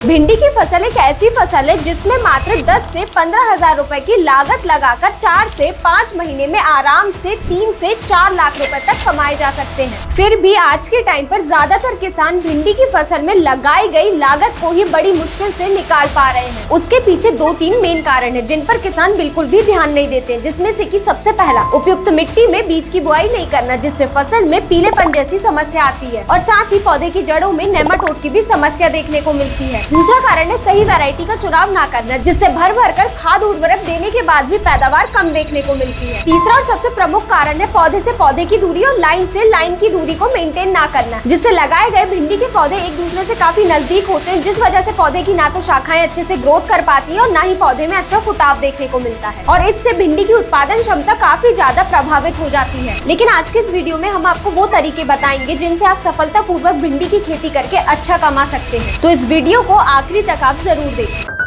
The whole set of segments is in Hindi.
भिंडी की फसल एक ऐसी फसल है जिसमें मात्र 10 से 15,000 रुपए की लागत लगाकर 4 से 5 महीने में आराम से 3 से 4 लाख रुपए तक कमाए जा सकते हैं। फिर भी आज के टाइम पर ज्यादातर किसान भिंडी की फसल में लगाई गई लागत को ही बड़ी मुश्किल से निकाल पा रहे हैं। उसके पीछे 2-3 मेन कारण है जिन पर किसान बिल्कुल भी ध्यान नहीं देते, जिसमें से कि सबसे पहला उपयुक्त मिट्टी में बीज की बुआई नहीं करना, जिससे फसल में पीलेपन जैसी समस्या आती है और साथ ही पौधे की जड़ों में नेमाटोड की भी समस्या देखने को मिलती है। दूसरा कारण है सही वैरायटी का चुनाव ना करना, जिससे भर भर कर खाद उर्वरक देने के बाद भी पैदावार कम देखने को मिलती है। तीसरा और सबसे प्रमुख कारण है पौधे से पौधे की दूरी और लाइन से लाइन की दूरी को मेंटेन ना करना, जिससे लगाए गए भिंडी के पौधे एक दूसरे से काफी नजदीक होते हैं, जिस वजह से पौधे की ना तो शाखाएं अच्छे से ग्रोथ कर पाती है और ना ही पौधे में अच्छा फुटाव देखने को मिलता है और इससे भिंडी की उत्पादन क्षमता काफी ज्यादा प्रभावित हो जाती है। लेकिन आज के इस वीडियो में हम आपको वो तरीके बताएंगे जिनसे आप सफलता पूर्वक भिंडी की खेती करके अच्छा कमा सकते हैं, तो इस वीडियो को आखिरी तक आप जरूर देखें।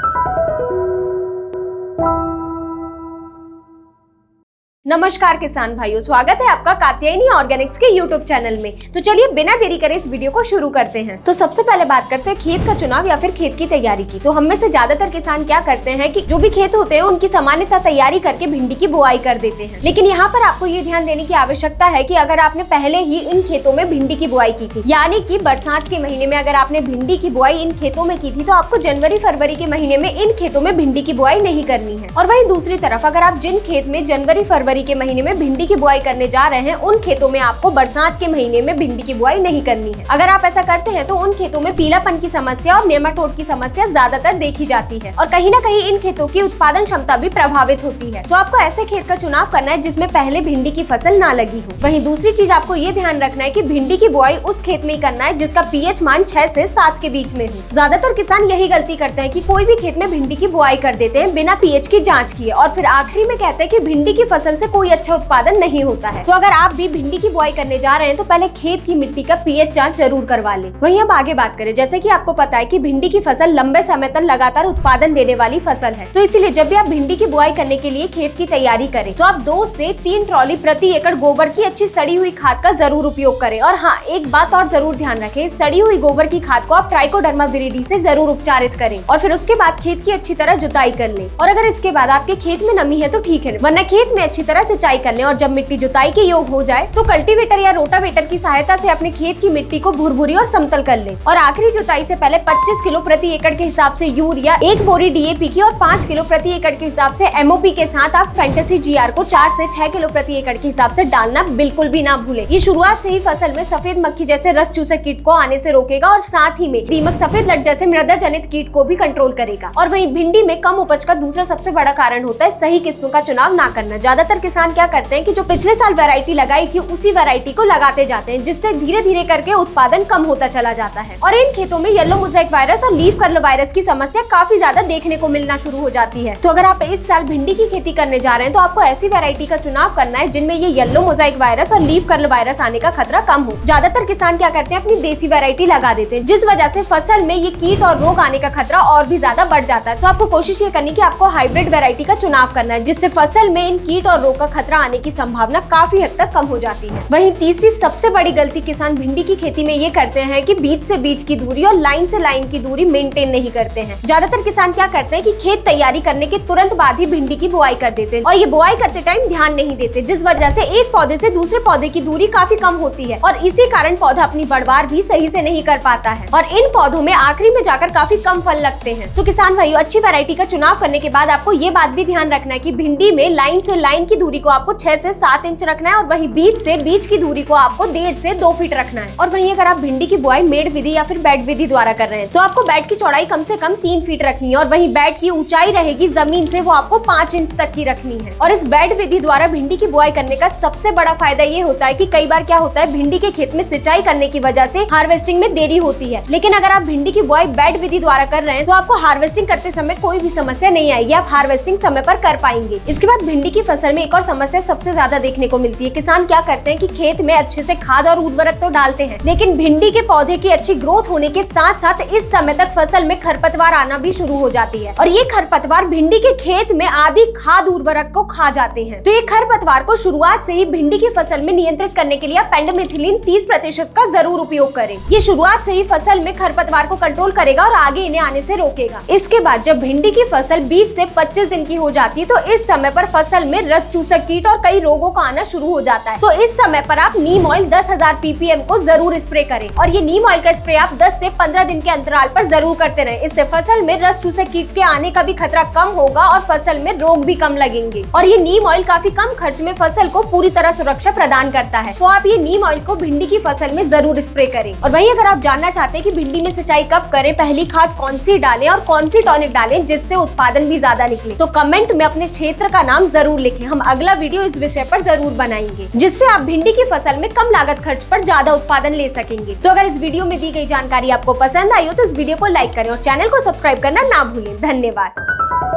नमस्कार किसान भाइयों, स्वागत है आपका कात्यायनी ऑर्गेनिक्स के YouTube चैनल में। तो चलिए बिना देरी करे इस वीडियो को शुरू करते हैं। तो सबसे पहले बात करते हैं खेत का चुनाव या फिर खेत की तैयारी की। तो हम में से ज्यादातर किसान क्या करते हैं कि जो भी खेत होते हैं उनकी सामान्यतः तैयारी करके भिंडी की बुआई कर देते हैं। लेकिन यहाँ पर आपको ये ध्यान देने की आवश्यकता है कि अगर आपने पहले ही इन खेतों में भिंडी की बुआई की थी, यानी कि बरसात के महीने में अगर आपने भिंडी की बुआई इन खेतों में की थी, तो आपको जनवरी फरवरी के महीने में इन खेतों में भिंडी की बुआई नहीं करनी है। और वहीं दूसरी तरफ अगर आप जिन खेत में जनवरी फरवरी के महीने में भिंडी की बुआई करने जा रहे हैं, उन खेतों में आपको बरसात के महीने में भिंडी की बुआई नहीं करनी है। अगर आप ऐसा करते हैं तो उन खेतों में पीलापन की समस्या और नेमाटोड की समस्या ज्यादातर देखी जाती है और कहीं ना कहीं इन खेतों की उत्पादन क्षमता भी प्रभावित होती है। तो आपको ऐसे खेत का चुनाव करना है जिसमें पहले भिंडी की फसल ना लगी हो। वहीं दूसरी चीज आपको ये ध्यान रखना है कि भिंडी की बुआई उस खेत में ही करना है जिसका पीएच मान 6 से 7 के बीच में हो। ज्यादातर किसान यही गलती करते हैं कि कोई भी खेत में भिंडी की बुआई कर देते हैं बिना पीएच की जांच किए और फिर आखिरी में कहते हैं कि भिंडी की फसल से कोई अच्छा उत्पादन नहीं होता है। तो अगर आप भी भिंडी की बुआई करने जा रहे हैं तो पहले खेत की मिट्टी का पीएच जांच जरूर करवा लें। वहीं अब आगे बात करें, जैसे कि आपको पता है कि भिंडी की फसल लंबे समय तक लगातार उत्पादन देने वाली फसल है, तो इसीलिए जब भी आप भिंडी की बुआई करने के लिए खेत की तैयारी करें तो आप 2 से 3 ट्रॉली प्रति एकड़ गोबर की अच्छी सड़ी हुई खाद का जरूर उपयोग करें। और हाँ, एक बात और जरूर ध्यान रखें, सड़ी हुई गोबर की खाद को आप ट्राइकोडर्मा विरिडी से जरूर उपचारित करें और फिर उसके बाद खेत की अच्छी तरह जुताई कर लें। और अगर इसके बाद आपके खेत में नमी है तो ठीक है, वरना खेत में अच्छी तरह सिंचाई कर लें और जब मिट्टी जुताई के योग हो जाए तो कल्टीवेटर या रोटावेटर की सहायता से अपने खेत की मिट्टी को भुरभुरी और समतल कर लें। और आखिरी जुताई से पहले 25 किलो प्रति एकड़ के हिसाब से यूरिया, 1 बोरी डीएपी की और 5 किलो प्रति एकड़ के हिसाब से एमओपी के साथ आप फैंटेसी जीआर को 4 से 6 किलो प्रति एकड़ के हिसाब से डालना बिल्कुल भी ना भूलें। ये शुरुआत से ही फसल में सफेद मक्खी जैसे रस चूसक कीट को आने से रोकेगा और साथ ही में दीमक, सफेद लट जैसे मृदा जनित कीट को भी कंट्रोल करेगा। और वहीं भिंडी में कम उपज का दूसरा सबसे बड़ा कारण होता है सही किस्म का चुनाव ना करना। ज्यादातर किसान क्या करते हैं कि जो पिछले साल वैरायटी लगाई थी उसी वैरायटी को लगाते जाते हैं, जिससे धीरे धीरे करके उत्पादन कम होता चला जाता है और इन खेतों में येलो मोज़ेक वायरस और लीफ कर्ल वायरस की समस्या काफी ज्यादा देखने को मिलना शुरू हो जाती है। तो अगर आप इस साल भिंडी की खेती करने जा रहे हैं तो आपको ऐसी वैरायटी का चुनाव करना है जिनमें ये येलो मोज़ेक वायरस और लीफ कर्ल वायरस आने का खतरा कम हो। ज्यादातर किसान क्या करते हैं, अपनी देसी वैरायटी लगा देते हैं, जिस वजह से फसल में ये कीट और रोग आने का खतरा और भी ज्यादा बढ़ जाता है। तो आपको कोशिश ये करनी कि आपको हाइब्रिड वैरायटी का चुनाव करना है, जिससे फसल में इन कीट और रोग का खतरा आने की संभावना काफी हद तक कम हो जाती है। वहीं तीसरी सबसे बड़ी गलती किसान भिंडी की खेती में ये करते हैं कि बीज से बीज की दूरी और लाइन से लाइन की दूरी मेंटेन नहीं करते हैं। ज्यादातर किसान क्या करते हैं कि खेत तैयारी करने के तुरंत बाद ही भिंडी की बुआई कर देते हैं और ये बुआई करते टाइम ध्यान नहीं देते, जिस वजह से एक पौधे से दूसरे पौधे की दूरी काफी कम होती है और इसी कारण पौधा अपनी बढ़वार भी सही से नहीं कर पाता है और इन पौधों में आखिरी में जाकर काफी कम फल लगते हैं। तो किसान भाइयों, अच्छी वैरायटी का चुनाव करने के बाद आपको ये बात भी ध्यान रखना है कि भिंडी में लाइन से लाइन की दूरी को आपको 6 से 7 इंच रखना है और वहीं बीज से बीज की दूरी को आपको 1.5 से 2 फीट रखना है। और वहीं अगर आप भिंडी की बुआई मेड विधि या फिर बेड विधि द्वारा कर रहे हैं तो आपको बेड की चौड़ाई कम से कम 3 फीट रखनी है और वहीं बेड की ऊंचाई रहेगी जमीन से वो आपको 5 इंच तक की रखनी है। और इस बेड विधि द्वारा भिंडी की बुआई करने का सबसे बड़ा फायदा ये होता है कि कई बार क्या होता है, भिंडी के खेत में सिंचाई करने की वजह से हार्वेस्टिंग में देरी होती है, लेकिन अगर आप भिंडी की बुआई बेड विधि द्वारा कर रहे हैं तो आपको हार्वेस्टिंग करते समय कोई भी समस्या नहीं आएगी, आप हार्वेस्टिंग समय पर कर पाएंगे। इसके बाद भिंडी की फसल में एक एक और समस्या सबसे ज्यादा देखने को मिलती है। किसान क्या करते हैं कि खेत में अच्छे से खाद और उर्वरक तो डालते हैं, लेकिन भिंडी के पौधे की अच्छी ग्रोथ होने के साथ साथ इस समय तक फसल में खरपतवार आना भी शुरू हो जाती है और ये खरपतवार भिंडी के खेत में आदि खाद उर्वरक को खा जाते हैं। तो ये खरपतवार को शुरुआत से ही भिंडी की फसल में नियंत्रित करने के लिए पेंडिमिथिलिन 30% का जरूर उपयोग करें। ये शुरुआत से ही फसल में खरपतवार को कंट्रोल करेगा और आगे इन्हें आने से रोकेगा। इसके बाद जब भिंडी की फसल 20 से 25 दिन की हो जाती है तो इस समय पर फसल में रस चूसक कीट और कई रोगों का आना शुरू हो जाता है। तो इस समय पर आप नीम ऑयल 10,000 ppm को जरूर स्प्रे करें और ये नीम ऑयल का स्प्रे आप 10 से 15 दिन के अंतराल पर जरूर करते रहें। इससे फसल में रस चूसक कीट के आने का भी खतरा कम होगा और फसल में रोग भी कम लगेंगे। और ये नीम ऑयल काफी कम खर्च में फसल को पूरी तरह सुरक्षा प्रदान करता है। तो आप ये नीम ऑयल को भिंडी की फसल में जरूर स्प्रे करें। और वहीं अगर आप जानना चाहते हैं कि भिंडी में सिंचाई कब करें, पहली खाद कौन सी डालें और कौन सी टॉनिक डालें जिससे उत्पादन भी ज्यादा निकले, तो कमेंट में अपने क्षेत्र का नाम जरूर लिखें। हम अगला वीडियो इस विषय पर जरूर बनाएंगे जिससे आप भिंडी की फसल में कम लागत खर्च पर ज्यादा उत्पादन ले सकेंगे। तो अगर इस वीडियो में दी गई जानकारी आपको पसंद आई हो तो इस वीडियो को लाइक करें और चैनल को सब्सक्राइब करना ना भूलें। धन्यवाद।